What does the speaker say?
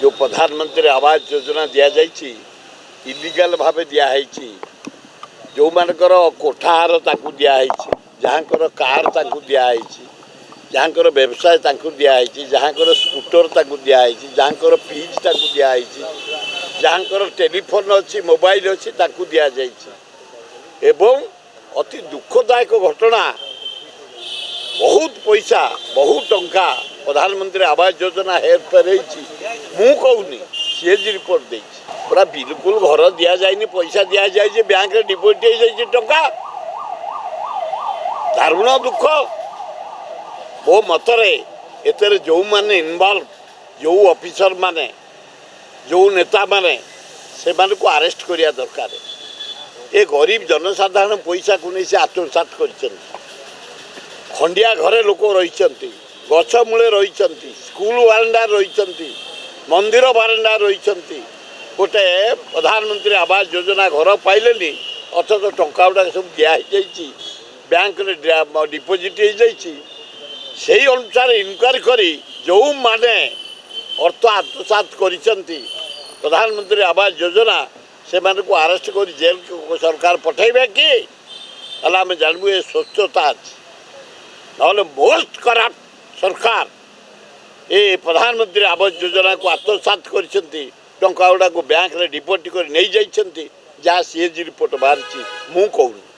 जो प्रधानमंत्री आवास योजना दि जाइए इलिगाल भाव दिखाई जो मानकर कोठार दिखाई जहाँकर कार दिखाई जहाँकर व्यवसाय दिखाई जहाँकर स्कूटर दिखाई जहाँकर फ्रिज दिखाई जहाँकर टेलीफोन अच्छी मोबाइल अच्छी दि जाइए एवं अति दुखदायक घटना बहुत पैसा बहुत टंका प्रधानमंत्री आवास योजना हेरफेर मु कहूनी सीएजी रिपोर्ट दे पूरा बिल्कुल घर दि जाए पैसा दि जाए बैंक डिपोजिट हो टंका दारुण दुख मो मतरे एतर जो माने इनवॉल्व जो ऑफिसर माने जो नेता माने से माने को अरेस्ट करिया दरकार ए गरीब जनसाधारण पैसा को नहीं से आत्मसात कर खंडिया घरे लोक रही गछ मूले रही स्कूल बारंडा रही मंदिर बारंडा रही गोटे प्रधानमंत्री आवास योजना घर पाइले अथच टंका गुड़ा सब दिखाई बैंक डिपोजिट हो से अनुसार इनक्वारी करी जो माने अर्थ आत्मसात कर प्रधानमंत्री आवास योजना से माने को अरेस्ट कर जेल को सरकार पठेबे कि आम जानबू ये स्वच्छता अच्छी ना मोस्ट करप्ट सरकार ये प्रधानमंत्री आवास योजना को आत्मसात कर टंका गुड़ा को बैंक डिपोजिट कर नहीं जाइए जहाँ सीएजी रिपोर्ट बाहरी मु कहूँ।